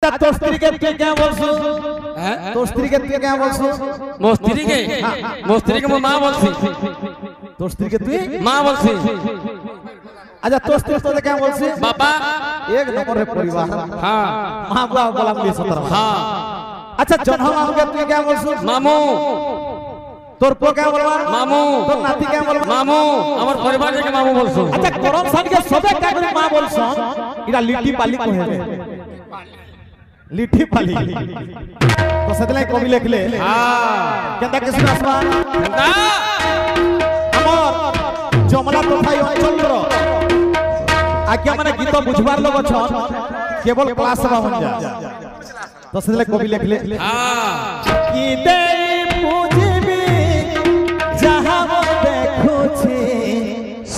अच्छा तो स्त्री के तू क्या बोलसु तो स्त्री के तू क्या बोलसु मो स्त्री के मो मां बोलसी तो स्त्री के तू मां बोलसी अच्छा तो स्त्री तो क्या बोलसी बाबा एक नंबर है परिवार हां मां बुआ बोला मुझे 17 हां अच्छा जन्म मामू के तू क्या बोलसु मामू तोर पो क्या बोलवा मामू तोर नाती क्या बोलवा मामू हमर परिवार के मामू बोलसु अच्छा करम सान के सबे का करे मां बोलसन इरा लिट्टी पाली कहे लिट्टी पाली तो सदले कवि लिखले हां केंदा कृष्ण आसमा केंदा हमर जमला तथा अंचल रो आज्ञा माने गीत बुझबार लोग छन केवल क्लास बा बन जा तो सदले कवि लिखले हां की दे पूजबी जहां देखो छी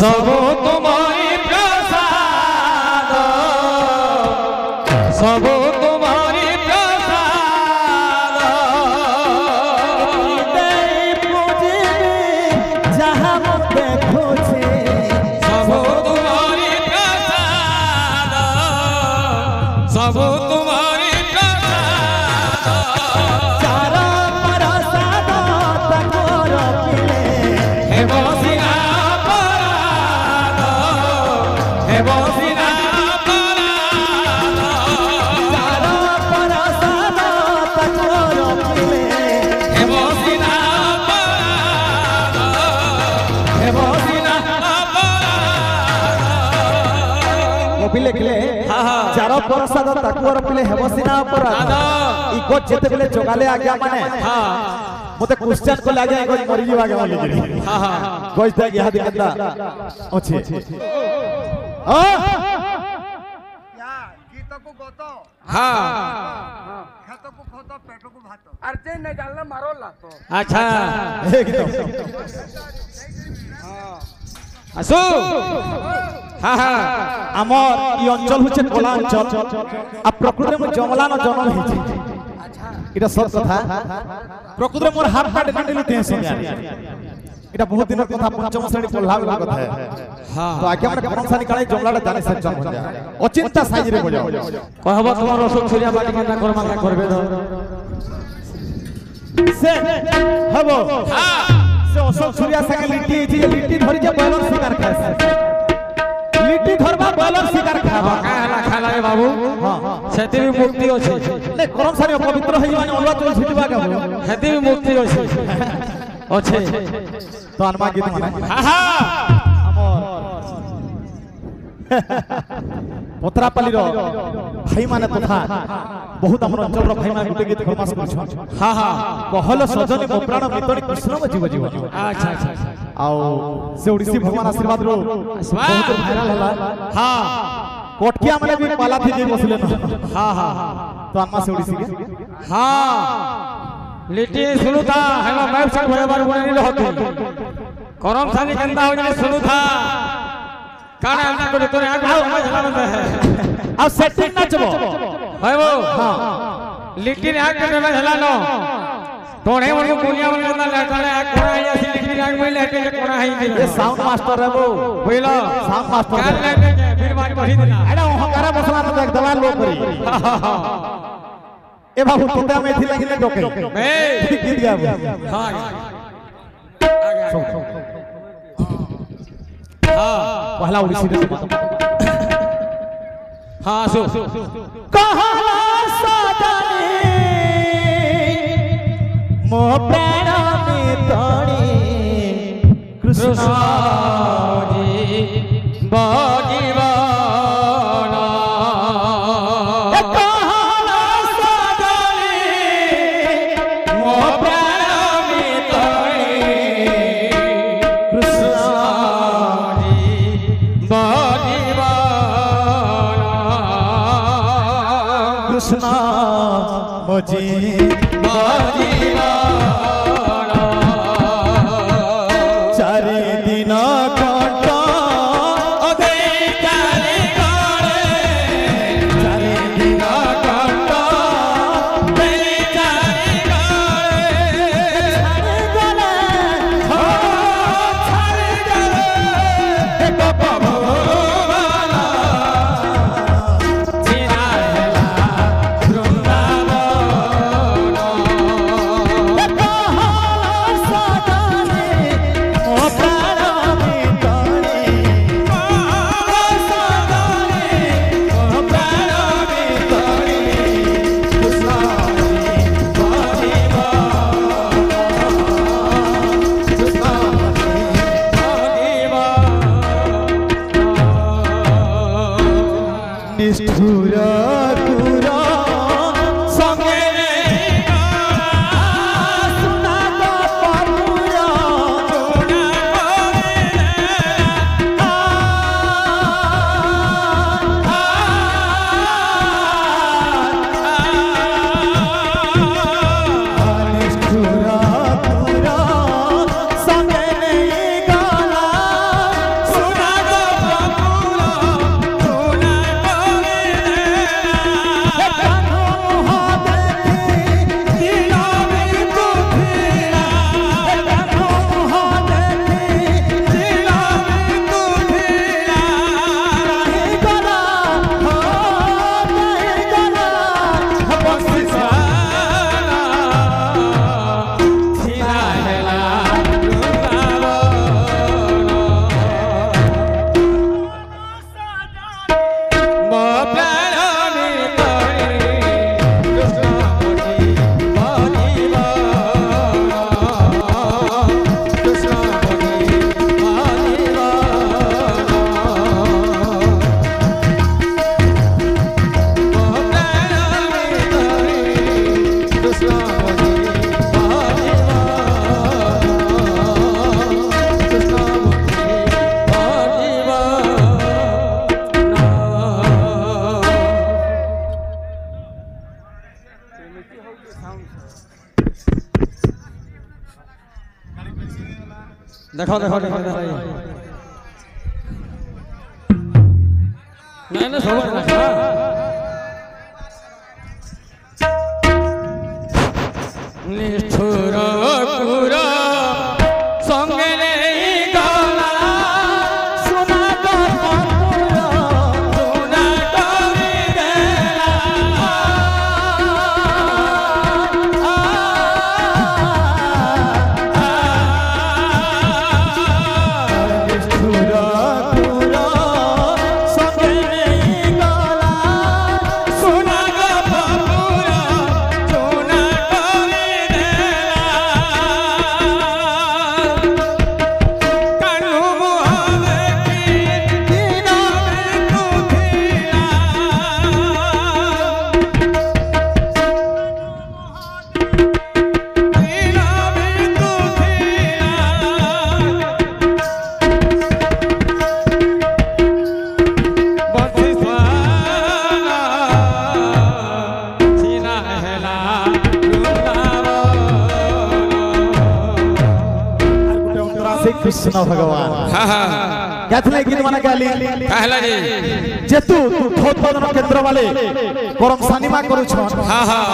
सब तुम्हारी प्रसाद सब तुम्हारी प्रसाद दे पूजबी जहां देखो छी सब तुम्हारी प्रसाद सब तुम्हारी प्रसाद चारा प्रसाद तकोर पिले हे बसिना पराद हे बसिना पराद चारा प्रसाद तकोर पिले हे बसिना पराद हे बसिना पराद कवि लिखले चारा प्रसाद तकोर पिले हेबसिना अपराध ई को जेते बेले जोगाले आज्ञा माने मते क्वेश्चन को लागे को मरि जीवा के माने गिरी कोइ त यहा दिखता अछि आ या गीत को गोतो हां खेत को खोतो पेट को भातो अर्चे नहीं डालना मारो लातो अच्छा एकदम असु हां हां हमर ई अंचल होचे कोला अंचल आ प्रकृति में जंगला न जन्म हिची अच्छा इटा सब कथा प्रकृति मोर हाथ काट काटली ते समय इटा बहुत दिन कथा पंचम श्रेणी पढ़ला वाला कथा है हां तो आके हमर करम सानी काले जंगलाटा जाने से जन्म हो जा अचिंता साइज रे बजाओ कहबो तोर अशोक सूर्या बाटी के ना कर्मा का करबे दो से हबो हां से अशोक सूर्या संगे लिट्टी धरि जे बैलन शिकार खाए लिट्टी धरबा बैलन शिकार खाबा काला खाला रे बाबू हां सेति भी मुक्ति अछि ने करम सानी पवित्र होई माने अलवा चल छिटबा का सेति भी मुक्ति अछि अच्छे तो अनमा गीत माने हां हां पत्रापाली रो भाई माने तथा बहुत हमर अंचल रो भाई माने गुटे गीत फरमास करछ हां हां कहल सजनी मो प्राण मितनी कृष्ण म जीव जीव अच्छा अच्छा आओ से ओडिसी भगवान आशीर्वाद रो बहुत वायरल होला हां कोटकिया माने भी पाला थी जे बसले हां हां तो अनमा से ओडिसी के हां लिट्टी सुनु था हेमा मैप से बड़े बार बने नहीं होती करम सानी गंदा हो जाने सुनु था काना हमने को तोरे आगे समझ लाना है अब सेटिंग नाचबो है वो हां लिट्टी ने आग में हलानो तोड़े मन को दुनिया में ना लटाने आग कोना है ऐसी लिट्टी आग में लेके कोना है ये साउंड मास्टर है वो बोलो साउंड मास्टर कान लेके फिर बारी बढ़ी दिला अरे वहां करा मसला तो एक दवा लो करी ए बाबू तोता में थी लगिले डोके ए गीत गा हां पहला ओडिसी रे हां सो कहा सजनी मो प्राण मितनी कृष्ण जी बाजीवाना कहा सजनी मो प्राण मितनी कृष्ण कृष्ण मोजी चारि दिन कंट चारि दिन कंट देखो देखो देखो नहीं ना सब निष्ठुर कुर संगे गला सुना कृष्ण भगवान कहते गीत माने गाली कहला जी जे तू उत्पादन केंद्र वाले करम सानिमा करू छ हां हां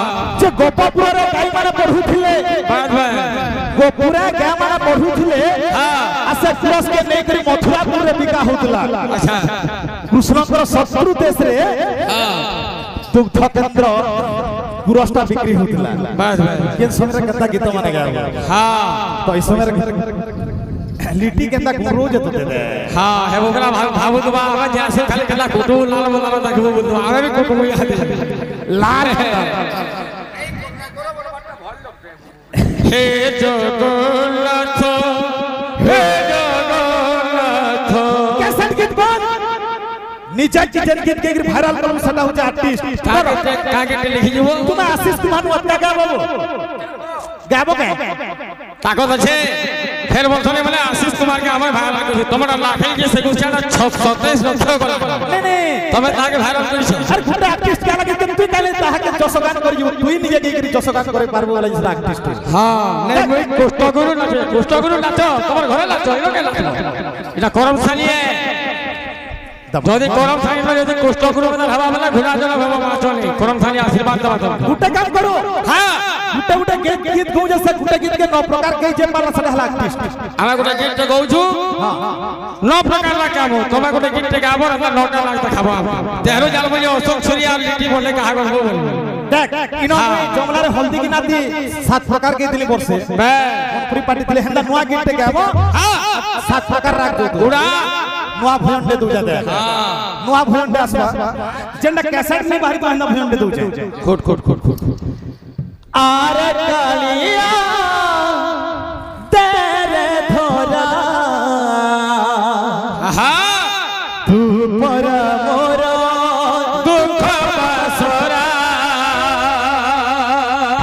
जे गोपापुर रे गाय माने पढुथिले बात बा गोपुरा गाय माने पढुथिले हां आसे पुरस के नेकरी मथुरापुर रे बिका होतला अच्छा कृष्ण कर शत्रु देश रे हां दुग्ध केंद्र पुरस्ता बिक्री होतला बात बा केन समय कथा गीत माने गाय हां तो इस समय लिट्टी केंदा रोज तो दे हां हे ओकरा भावुक बा आवाज जैसे खाली कला कुटू लाल लाल देखबो बुझो आवे भी कुटू याद लाल है हे जगन्नाथ हे जगन्नाथ कैसेट गीत बन नीचे किचन गीत के वायरल करू सदा हो जा आर्टिस्ट कागे लिखि जबो तुम आशीष कुमार वत्ता गाबो गाबो के ताकत আছে ফের বলছনি মানে আশিস কুমারকে আমার ভাইরাল করেছে তোমরা লাখে যে সেগুছাটা 27 লক্ষ করে নেই তুমি তাকে ভাইরাল করেছো আরে গুড আর্টিস্ট কালা কিন্তু তুই কালে তাহাকে যশগান করি তুই নিজে গিয়ে যশগান করে পারবো বলে যে আর্টিস্ট হ্যাঁ নেই মই কষ্ট করু নাচ তোমার ঘরে নাচ এরকে নাচ এটা করম সানিয়ে যদি করম সানি যদি কষ্ট করু মানে ভাবা মানে ঘোড়া জনা ভাবা মাচনি করম সানি আশীর্বাদ দেবা তো গুটা কাম করো হ্যাঁ গুটা গুটা গীত গৌ जैसे গুটা গীত के 9 प्रकार के जे पाला सदा हला आर्टिस्ट আমি গুটা গীত গাউছু हां 9 प्रकार ला কাম তুমি গুটা গীত গাবো না 9টা লাগতে খাবো তেহরো জাল বলি অশোক ছুরি আর লিটি বলে কাহা করবো দেখ ইনো জমলা রে হলদি কি নাতি 7 प्रकार के दिली बरसे বে पूरी पार्टी दिले हंदा नुआ गीत के गाबो हां 7 प्रकार राख दो गुड़ा नुआ भजन दे दू जाते हां नुआ भजन दे आसबा जेंडा कैसेट में बाहरी तो हंदा भजन दे दू जाते खोट खोट खोट खोट आरे कालिया तेरे धोरा हां तू पर मोर दुख पासरा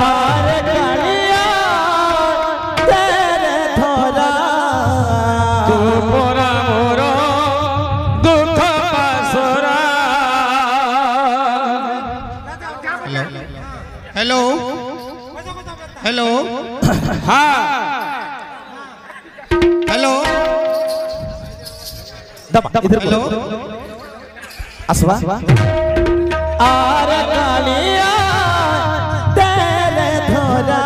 आरे कालिया तेरे धोरा तू पर मोर दुख पासरा हेलो हेलो हां हेलो इधर हेलो असवा आरे कालिया तेरे धोरा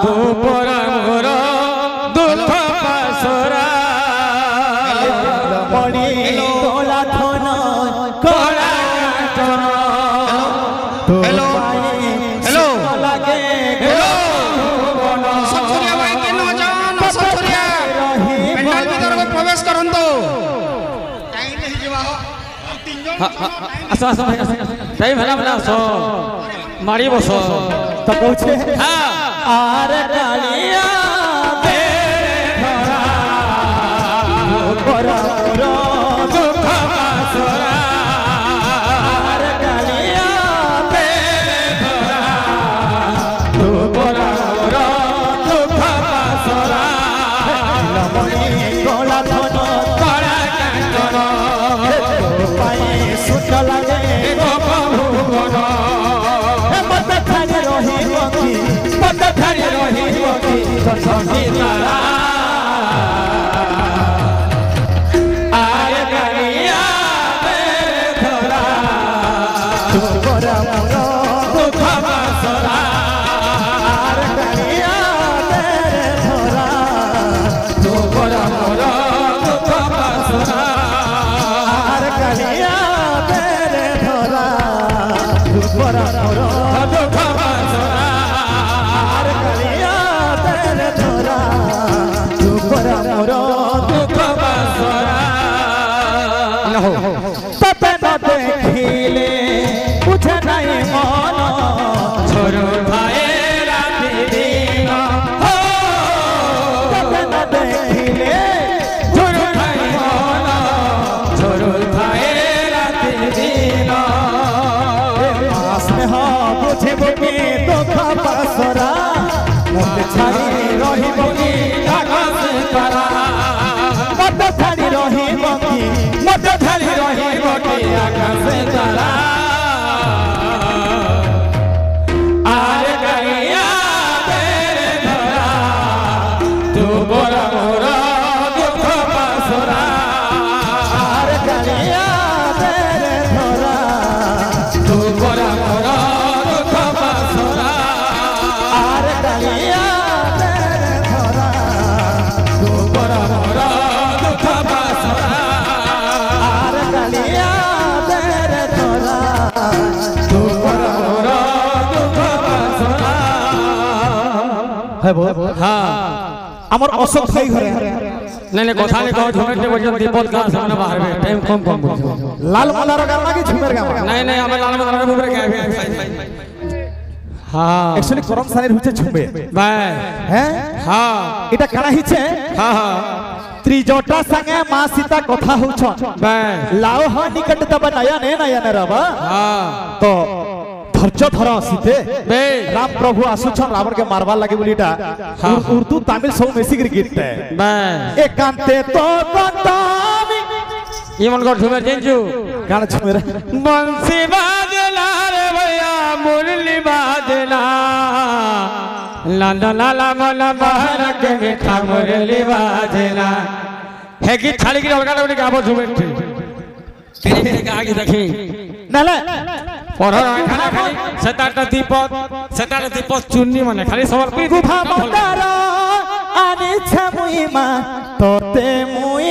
तू पर मोर दुख पासरा मणि तोला थन कोला काटन हेलो हेलो लागे ससुरिया भाई के न जान ससुरिया पेंडाल भीतर को प्रवेश करंतो टाइम नहीं जीवा हो तीन जन আসো আসো টাইম হলা বলা আসো মারি বসো तो कहछे हां आरे कालिया तेरे धोरा दुख पासरा आरे कालिया तेरे तू पर मोर दुख पासरा मणि तोला थन कोला काटन पाए सुत लागे गोप भुवन मत खाने छठी तारा आए करिया मेरे धरा तू बड़ा मोरा दुख बसरा आर करिया तेरे धरा तू बड़ा मोरा दुख बसरा आर करिया तेरे धरा तू बड़ा मोरा दुख बसरा आर करिया तेरे धरा तू बड़ा मोरा दुख बसरा तते न देखिले बुझे नहीं मन छोरो भाई राति दिन हो तते न देखिले छोरो भाई मन छोरो भाई राति दिन पास में हो बुझे बुझे दुख बसरा मत छाड़ी रही बगी आकाश करा मत छाड़ी रही बगी मत धरी रही बटी आकाश करा आर गैया तेरे धरा तू बोरा मोरा दुख बसरा आर करिया तेरे धरा तू बोरा मोरा दुख बसरा आर करिया तेरे धरा तू बोरा मोरा दुख बसरा आर करिया तेरे धरा तू बोरा मोरा दुख बसरा है बोल हाँ আমার অশোক ভাই ঘরে नहीं नहीं কথা नहीं कहो झुमेटे बजन दीपक का सामने बाहर में टाइम कम कम बुझो লাল মালার গান নাকি ঝুমের গান नहीं नहीं हमें लाल मदन ऊपर क्या है हाँ অ্যাকচুয়ালি করম সানের হচ্ছে ঝুমে भाई হ্যাঁ हाँ এটা কানা হিছে हाँ हाँ ত্রিজটা সঙ্গে মা সীতা কথা হউছ भाई লাও হ নিকট তব নয়নে নয়নে রবা हाँ তো ধৈর্য ধর সীতে बे রাম প্রভু আসুছন রাবণ কে মারবার লাগি বলিটা উর্দু তামিল সব মিশিকি গীতটা भाई একান্তে তো কন্তামি ये मन को झुमे जेंजू গান ঝুমের बंसी बाजला रे भैया मुरली बाजला लाला लाला मला बाहर के मीठा मुरली बाजला है कि छाली की अलगा लगने का आवाज झुमे तेरे मेरे का आगे देखी নালে और खाना खाली सताटा दीपक चुन्नी मने खाली समर्पित গুভা মন্দার আনিছে মুই মা তোতে মুই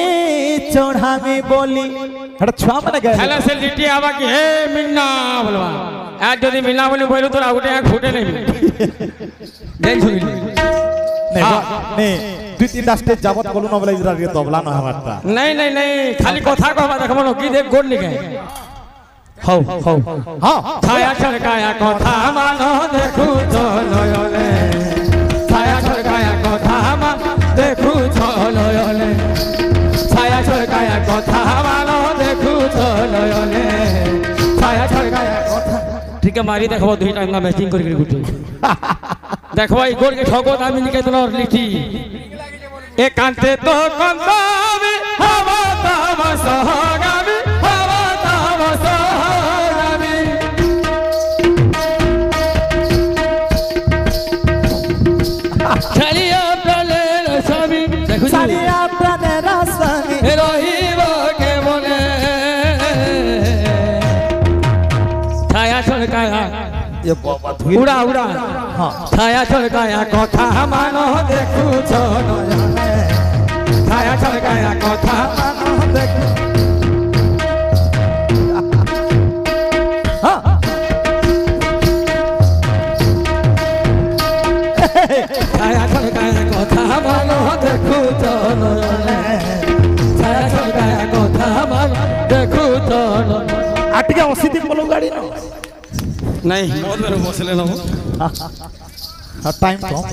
চড়ামি বলি এটা ছুয়া মানে গায় খেলা সে লিটি আবা কি হে মিন্না বলবা আজ যদি মিন্না বলি বইলো তোরা উঠে এক ফুটে নেবি দেখ শুনি নে নে দুই তিনটা স্টেজ যাবত বলু না বলে ইজরা দিয়ে তবলা না আমারটা नहीं नहीं नहीं खाली কথা কবা দেখব না কি দেখ গোল লিখে হও হও হ্যাঁ ছায়া ছড়কায়া কথা মানো দেখু তো নয়নে ছায়া ছড়কায়া কথা মা দেখু তো নয়নে ছায়া ছড়কায়া কথা মানো দেখু তো নয়নে ছায়া ছড়কায়া কথা ঠিক আছে মারি দেখো দুই টাইম না ম্যাচিং করে করে গুটি দেখো এই গোল के ठगो दामी निके तो लिखी एकांते तो कंदामी हवा तावा सहगामी हवा तावा सहगामी चलिया प्रणेर स्वामी देखो সারিয়া প্রাণের স্বামী রহিব কে মনে ছায়া ছড়কায়া এ বাবা ধুই উড়া উড়া হ্যাঁ ছায়া ছড়কায়া কথা মানো দেখু ছো নয়নে ছায়া ছড়কায়া কথা মানো দেখো হ্যাঁ ছায়া ছড়কায়া কথা মানো দেখু ছো নয়নে ছায়া ছড়কায়া কথা মানো দেখু ছো নয়নে আর টিকে অসিতি বলো গাড়ি না नहीं बहुत मेरे बसले ना টাইম কম